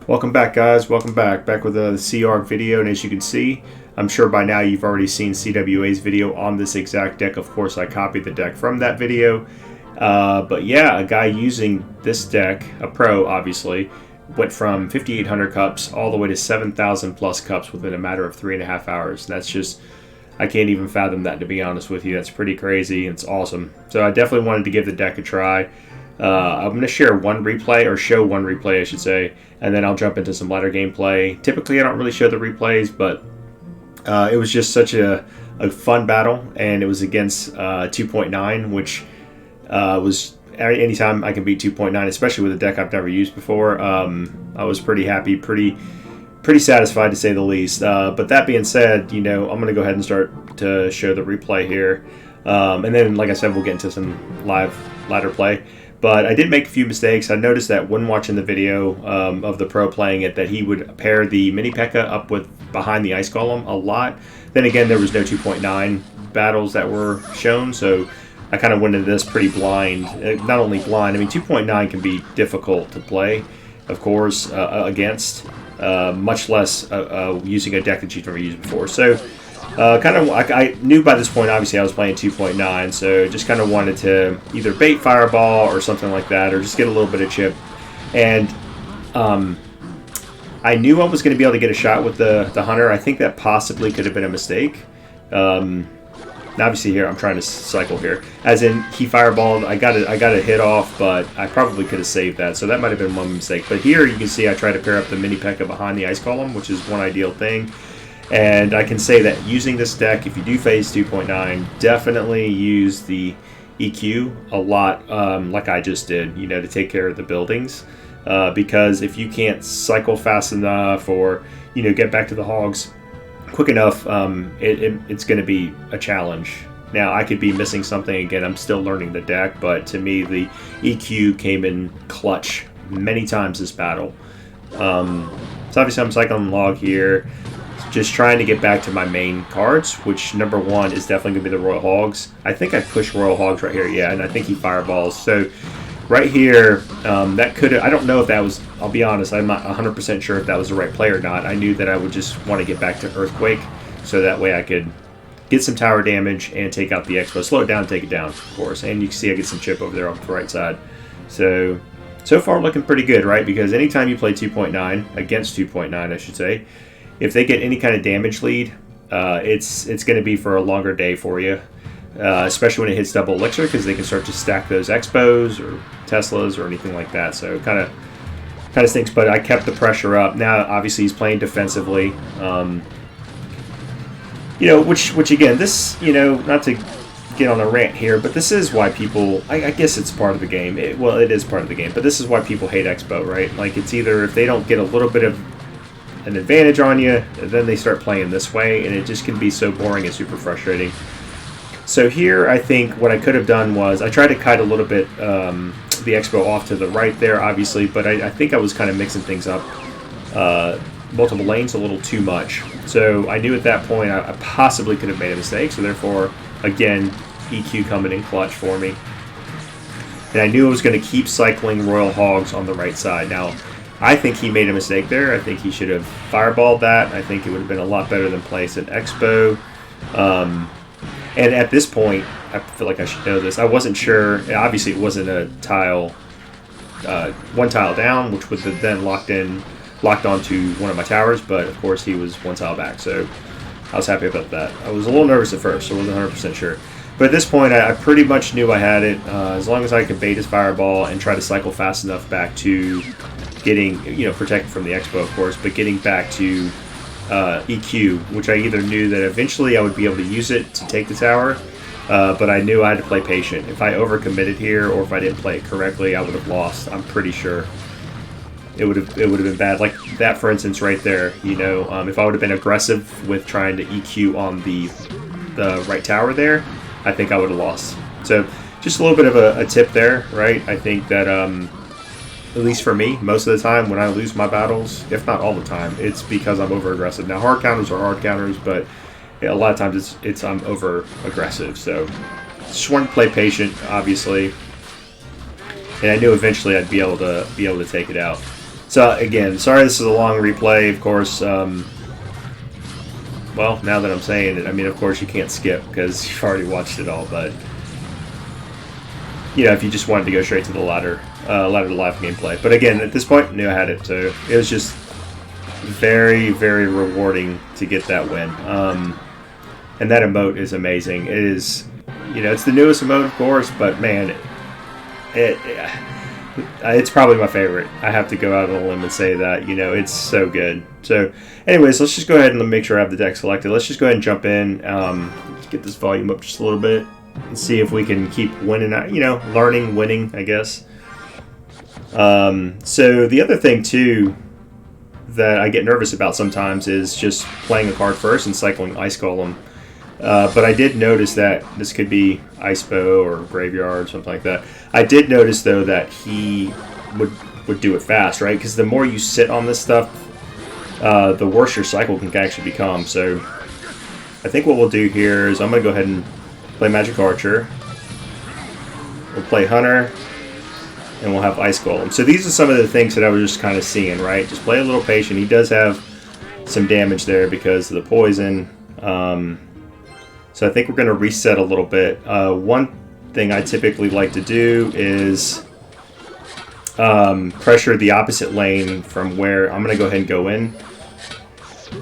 Welcome back, guys. Welcome back with a CR video, and as you can see, I'm sure by now you've already seen CWA's video on this exact deck. Of course, I copied the deck from that video, but yeah, a guy using this deck, a pro obviously, went from 5,800 cups all the way to 7,000 plus cups within a matter of 3.5 hours. That's just, I can't even fathom that, to be honest with you. That's pretty crazy. It's awesome. So I definitely wanted to give the deck a try. I'm going to share one replay, or show one replay I should say, and then I'll jump into some latter gameplay. Typically I don't really show the replays, but it was just such a fun battle, and it was against 2.9, which was anytime I can beat 2.9, especially with a deck I've never used before. I was pretty happy, pretty satisfied to say the least. But that being said, you know, I'm going to go ahead and start to show the replay here. And then, like I said, we'll get into some live ladder play. But I did make a few mistakes. I noticed that when watching the video of the pro playing it, that he would pair the mini P.E.K.K.A up with behind the ice golem a lot. Then again, there was no 2.9 battles that were shown, so I kind of went into this pretty blind. Not only blind, I mean 2.9 can be difficult to play, of course, against, much less using a deck that you've never used before. So I knew by this point, obviously, I was playing 2.9, so just kind of wanted to either bait Fireball or something like that, or just get a little bit of chip. And I knew I was going to be able to get a shot with the Hunter. I think that possibly could have been a mistake. Obviously here, I'm trying to cycle here. As in, he Fireballed, I got a hit off, but I probably could have saved that, so that might have been one mistake. But here, you can see I tried to pair up the mini P.E.K.K.A behind the ice column, which is one ideal thing. And I can say that using this deck, if you do phase 2.9, definitely use the EQ a lot, like I just did, you know, to take care of the buildings. Because if you can't cycle fast enough, or, you know, get back to the hogs quick enough, it's going to be a challenge. Now, I could be missing something. Again, I'm still learning the deck, but to me, the EQ came in clutch many times this battle. So obviously I'm cycling log here, just trying to get back to my main cards, which number one is definitely going to be the Royal Hogs. I think I pushed Royal Hogs right here, yeah, and I think he fireballs. So right here, that could have, I don't know if that was, I'll be honest, I'm not 100% sure if that was the right play or not. I knew that I would just want to get back to Earthquake, so that way I could get some tower damage and take out the XBOW. Slow it down, take it down, of course. And you can see I get some chip over there on the right side. So far looking pretty good, right? Because anytime you play 2.9, against 2.9 I should say, if they get any kind of damage lead, it's going to be for a longer day for you, especially when it hits double elixir, because they can start to stack those XBOWs or Teslas or anything like that. So kind of stinks, but I kept the pressure up. Now, obviously, he's playing defensively. You know, which again, this, you know, not to get on a rant here, but this is why people, I guess it's part of the game. Well, it is part of the game, but this is why people hate XBOW, right? Like, it's either if they don't get a little bit of an advantage on you, then they start playing this way, and it just can be so boring and super frustrating. So here, I think what I could have done was, I tried to kite a little bit the XBOW off to the right there, obviously, but I think I was kind of mixing things up, multiple lanes a little too much. So I knew at that point I possibly could have made a mistake, so therefore, again, EQ coming in clutch for me. And I knew I was going to keep cycling Royal Hogs on the right side. Now, I think he made a mistake there. I think he should have fireballed that. I think it would have been a lot better than placing XBOW. And at this point, I feel like I should know this. I wasn't sure. Obviously, it wasn't a tile, one tile down, which would have then locked onto one of my towers. But of course, he was one tile back. So I was happy about that. I was a little nervous at first, so I wasn't 100% sure. But at this point, I pretty much knew I had it. As long as I could bait his fireball and try to cycle fast enough back to getting, you know, protected from the XBOW, of course, but getting back to EQ, which I either knew that eventually I would be able to use it to take the tower, but I knew I had to play patient. If I overcommitted here, or if I didn't play it correctly, I would have lost. I'm pretty sure it would have been bad. Like that, for instance, right there. You know, if I would have been aggressive with trying to EQ on the right tower there, I think I would have lost. So just a little bit of a tip there, right? I think that at least for me, most of the time when I lose my battles, if not all the time, it's because I'm over aggressive. Now, hard counters are hard counters, but a lot of times it's I'm over aggressive. So just wanted to play patient, obviously, and I knew eventually I'd be able to take it out. So again, sorry this is a long replay, of course. Well, now that I'm saying it, I mean, of course you can't skip because you've already watched it all, but you know, if you just wanted to go straight to the ladder to live gameplay. But again, at this point, I knew I had it, so it was just very, very rewarding to get that win. And that emote is amazing. It is, you know, it's the newest emote, of course, but man, it's probably my favorite. I have to go out on a limb and say that. You know, it's so good. So, anyways, let's just go ahead and make sure I have the deck selected. Let's just go ahead and jump in. Let's get this volume up just a little bit and see if we can keep winning. You know, winning, I guess. So the other thing too that I get nervous about sometimes is just playing a card first and cycling Ice Golem. But I did notice that this could be XBOW or Graveyard, something like that. I did notice, though, that he would do it fast, right? Because the more you sit on this stuff, the worse your cycle can actually become. So I think what we'll do here is I'm going to go ahead and play Magic Archer. We'll play Hunter, and we'll have Ice Golem. So these are some of the things that I was just kind of seeing, right? Just play a little patient. He does have some damage there because of the poison. So I think we're going to reset a little bit. One thing I typically like to do is pressure the opposite lane from where I'm going to go ahead and go in.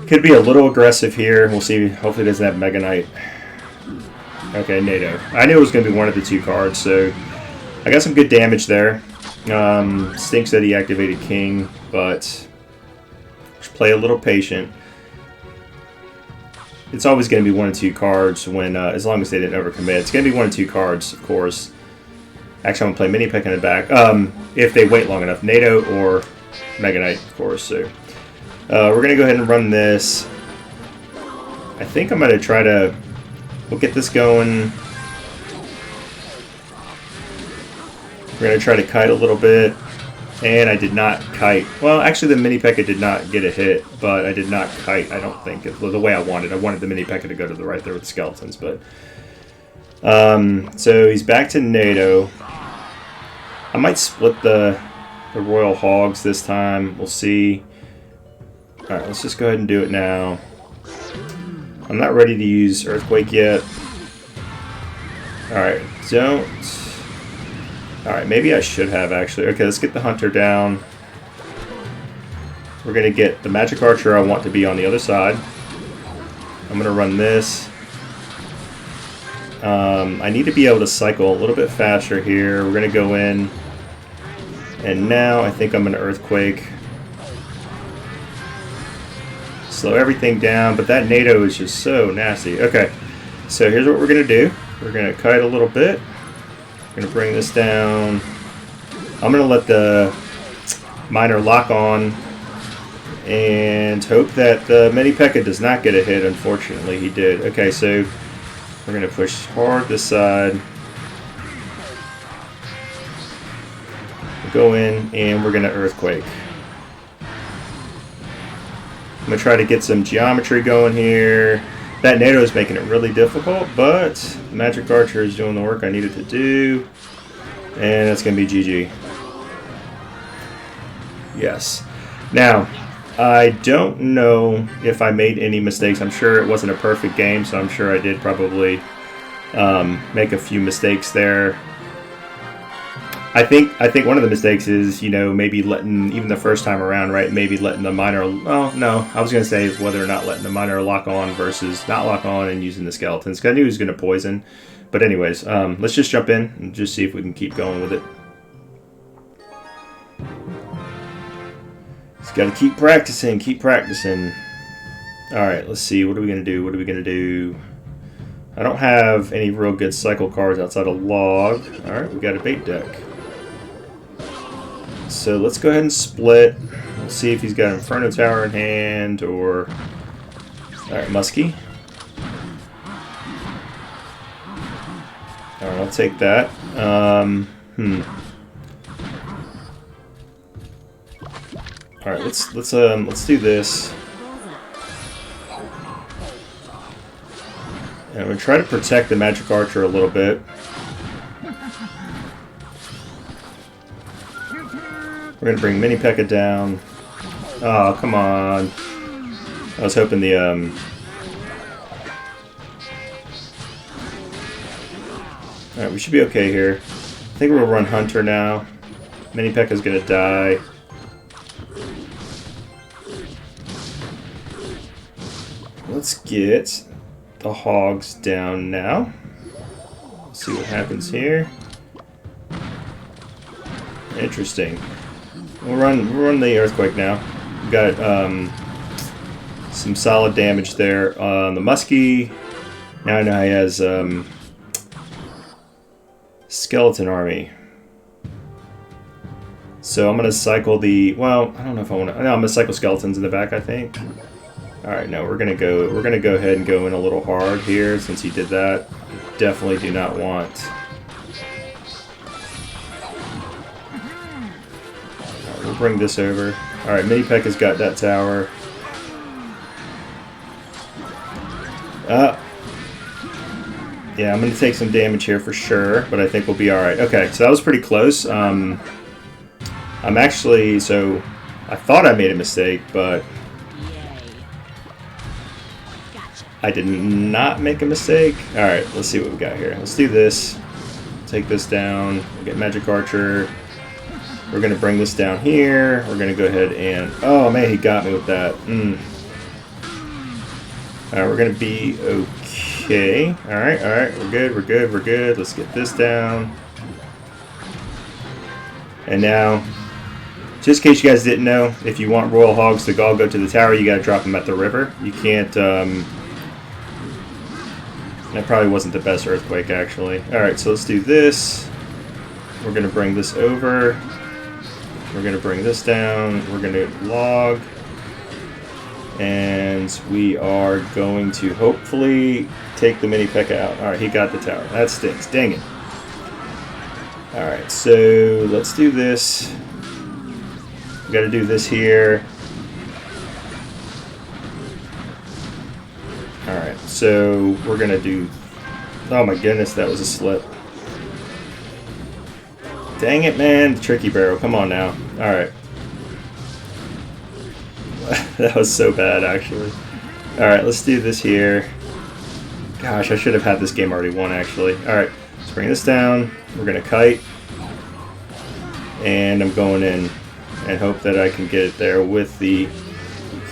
Could be a little aggressive here. We'll see. Hopefully it doesn't have Mega Knight. Okay, NATO. I knew it was going to be one of the two cards, so I got some good damage there. Stinks that he activated King, but just play a little patient. It's always going to be one or two cards when, as long as they didn't overcommit. It's going to be one or two cards, of course. Actually, I'm going to play Mini Peck in the back. If they wait long enough. NATO or Mega Knight, of course. So we're going to go ahead and run this. I think I'm going to try to... We'll get this going. We're going to try to kite a little bit. And I did not kite. Well, actually, the Mini P.E.K.K.A. did not get a hit, but I did not kite, I don't think, the way I wanted. I wanted the Mini P.E.K.K.A. to go to the right there with the skeletons, but... so he's back to NATO. I might split the Royal Hogs this time. We'll see. Alright, let's just go ahead and do it now. I'm not ready to use Earthquake yet. Alright, don't... Alright, maybe I should have, actually. Okay, let's get the Hunter down. We're going to get the Magic Archer I want to be on the other side. I'm going to run this. I need to be able to cycle a little bit faster here. We're going to go in. And now I think I'm going to Earthquake. Slow everything down, but that NATO is just so nasty. Okay, so here's what we're going to do. We're going to kite a little bit. We're going to bring this down. I'm going to let the Miner lock on and hope that the Mini P.E.K.K.A. does not get a hit. Unfortunately, he did. Okay, so we're going to push hard this side. We'll go in and we're going to Earthquake. I'm going to try to get some geometry going here. That NATO is making it really difficult, but the Magic Archer is doing the work I needed to do. And it's going to be GG. Yes. Now, I don't know if I made any mistakes. I'm sure it wasn't a perfect game, so I'm sure I did probably make a few mistakes there. I think one of the mistakes is, you know, maybe letting, even the first time around, right, maybe letting the Miner, oh, no, I was going to say whether or not letting the Miner lock on versus not lock on and using the skeletons, because I knew he was going to poison. But anyways, let's just jump in and just see if we can keep going with it. Just got to keep practicing, keep practicing. Alright, let's see, what are we going to do, what are we going to do? I don't have any real good cycle cards outside of Log. Alright, we got a bait deck. So let's go ahead and split. We'll see if he's got Inferno Tower in hand or... Alright, Muskie. Alright, I'll take that. Alright, let's do this. And I'm going to try to protect the Magic Archer a little bit. We're going to bring Mini P.E.K.K.A down. Oh, come on. I was hoping the... Alright, we should be okay here. I think we'll run Hunter now. Mini P.E.K.K.A is going to die. Let's get the Hogs down now. See what happens here. Interesting. We'll run the Earthquake now. We've got some solid damage there on the Muskie. Now I know he has Skeleton Army. So I'm gonna cycle the, well, I don't know if I want to. No, I'm gonna cycle skeletons in the back, I think. All right, no, we're gonna go ahead and go in a little hard here since he did that. Definitely do not want. Right, we'll bring this over. All right, Mini P.E.K.K.A's got that tower. Yeah, I'm gonna take some damage here for sure, but I think we'll be all right. Okay, so that was pretty close. I'm actually, so I thought I made a mistake, but I did not make a mistake. All right, let's see what we got here. Let's do this. Take this down. We'll get Magic Archer. We're going to bring this down here. We're going to go ahead and... Oh, man, he got me with that. All right, we're going to be okay. All right. We're good. Let's get this down. And now, just in case you guys didn't know, if you want Royal Hogs to all go to the tower, you got to drop them at the river. You can't... That probably wasn't the best Earthquake, actually. Alright, so let's do this. We're going to bring this over. We're going to bring this down. We're going to log. And we are going to hopefully take the Mini P.E.K.K.A out. Alright, he got the tower. That stinks. Dang it. Alright, so let's do this. We got to do this here. Alright, so we're going to do... Oh my goodness, that was a slip. Dang it, man. The Tricky Barrel. Come on now. Alright. That was so bad, actually. Alright, let's do this here. Gosh, I should have had this game already won, actually. Alright, let's bring this down. We're going to kite. And I'm going in and hope that I can get it there with the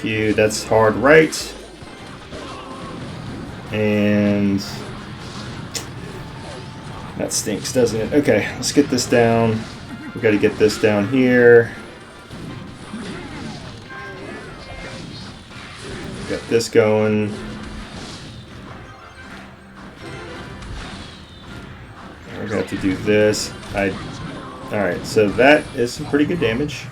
Q. That's hard right. And that stinks, doesn't it? Okay, let's get this down. We got to get this down here. Got this going. We're gonna have to do this. All right, so that is some pretty good damage.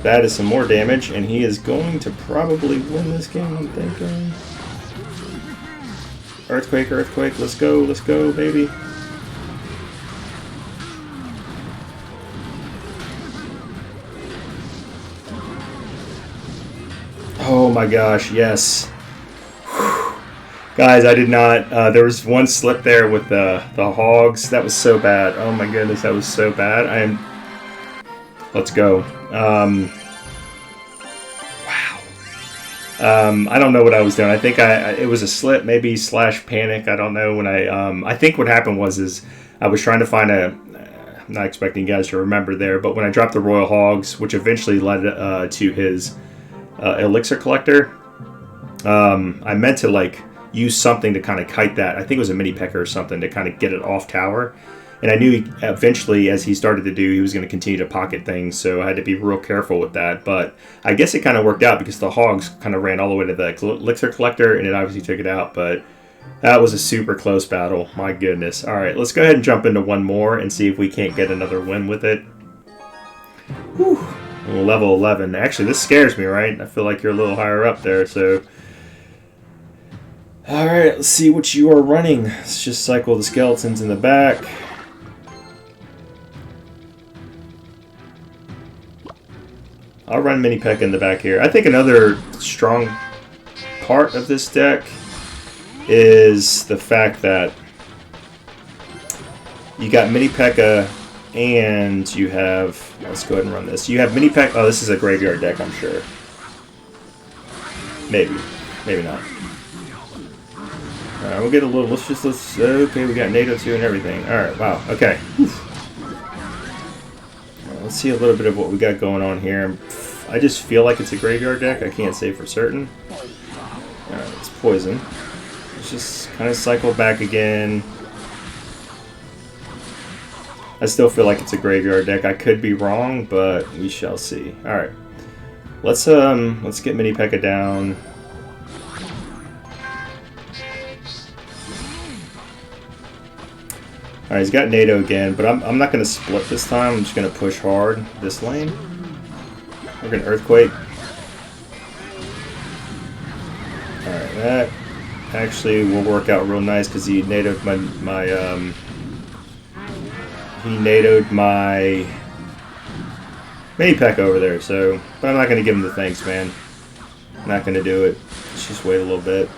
That is some more damage, and he is going to probably win this game, I'm thinking. Earthquake, let's go, baby. Oh my gosh, yes. Whew. Guys, I did not, there was one slip there with the Hogs. That was so bad. Oh my goodness, that was so bad. Let's go. Wow. I don't know what I was doing. I think it was a slip, maybe / panic. I don't know. When I think what happened was I was trying to find I'm not expecting you guys to remember there, but when I dropped the Royal Hogs, which eventually led to his elixir collector, I meant to use something to kind of kite that. I think it was a Mini P.E.K.K.A or something to kind of get it off tower. And I knew eventually, as he started to do, he was going to continue to pocket things, so I had to be real careful with that. But I guess it kind of worked out because the Hogs kind of ran all the way to the elixir collector, and it obviously took it out. But that was a super close battle. My goodness. All right, let's go ahead and jump into one more and see if we can't get another win with it. Whew. Level 11. Actually, this scares me, right? I feel like you're a little higher up there, so... All right, let's see what you are running. Let's just cycle the skeletons in the back. I'll run Mini P.E.K.K.A in the back here. I think another strong part of this deck is the fact that you got Mini P.E.K.K.A And you have, let's go ahead and run this. You have mini pack. Oh, this is a graveyard deck, I'm sure. Maybe. Maybe not. Alright, we'll get a little, let's, okay, we got NATO 2 and everything. Alright, wow, okay. Right, let's see a little bit of what we got going on here. I just feel like it's a graveyard deck. I can't say for certain. Alright, it's poison. Let's just kind of cycle back again. I still feel like it's a graveyard deck. I could be wrong, but we shall see. All right, let's get Mini P.E.K.K.A down. All right, he's got NATO again, but I'm not going to split this time. I'm just going to push hard this lane. We're going to Earthquake. All right, that actually will work out real nice because he NATO'd he NATO'd my Mini P.E.K.K.A over there, so, but I'm not going to give him the thanks, man. I'm not going to do it. Let's just wait a little bit.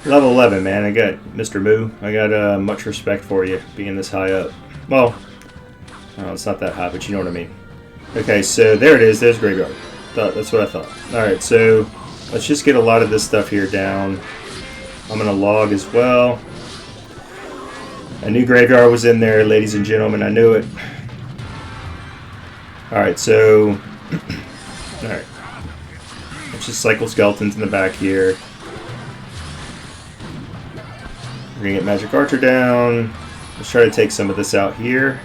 Level 11, man. I got Mr. Moo. I got much respect for you being this high up. Well, it's not that high, but you know what I mean. Okay, so there it is. There's Graveyard. That's what I thought. Alright, so let's just get a lot of this stuff here down. I'm going to log as well. I knew Graveyard was in there, ladies and gentlemen. I knew it. Alright, so... Alright. Let's just cycle Skeletons in the back here. We're going to get Magic Archer down. Let's try to take some of this out here.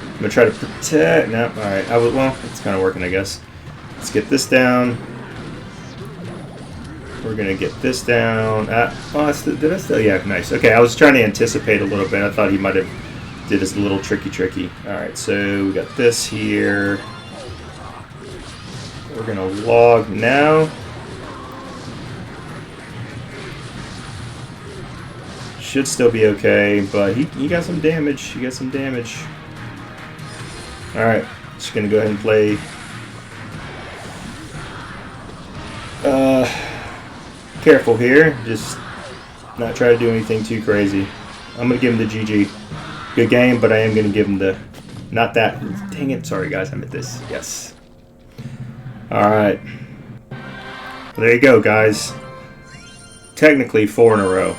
I'm going to try to protect... No, alright. Well, it's kind of working, I guess. Let's get this down. We're going to get this down. Did I still? Yeah, nice. Okay, I was trying to anticipate a little bit. I thought he might have did his little tricky. Alright, so we got this here. We're going to log now. Should still be okay, but he got some damage. He got some damage. Alright, just going to go ahead and play... careful here, just not try to do anything too crazy. I'm going to give him the GG. Good game, but I am going to give him the... Not that. Dang it. Sorry, guys. I meant this. Yes. Alright. There you go, guys. Technically 4 in a row.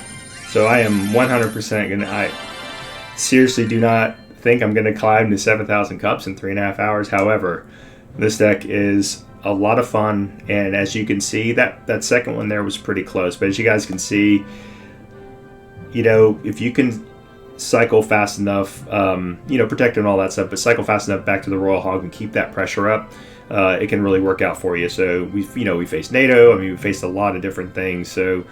So I am 100% going to... I seriously do not think I'm going to climb to 7,000 cups in 3.5 hours. However, this deck is... a lot of fun, and as you can see, that second one there was pretty close, but as you guys can see, you know, if you can cycle fast enough, you know, protect and all that stuff, but cycle fast enough back to the Royal Hog and keep that pressure up, it can really work out for you. So we faced NATO. I mean, we faced a lot of different things. So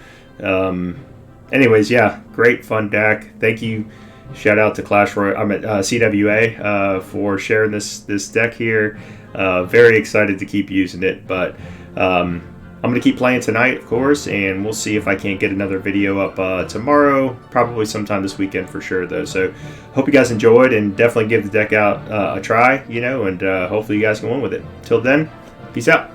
anyways, yeah, great fun deck. Thank you. Shout out to Clash Royale, CWA for sharing this deck here. Very excited to keep using it, but I'm going to keep playing tonight, of course, and we'll see if I can't get another video up tomorrow, probably sometime this weekend for sure, though. So hope you guys enjoyed, and definitely give the deck out a try, you know, and hopefully you guys can win with it. Till then, peace out.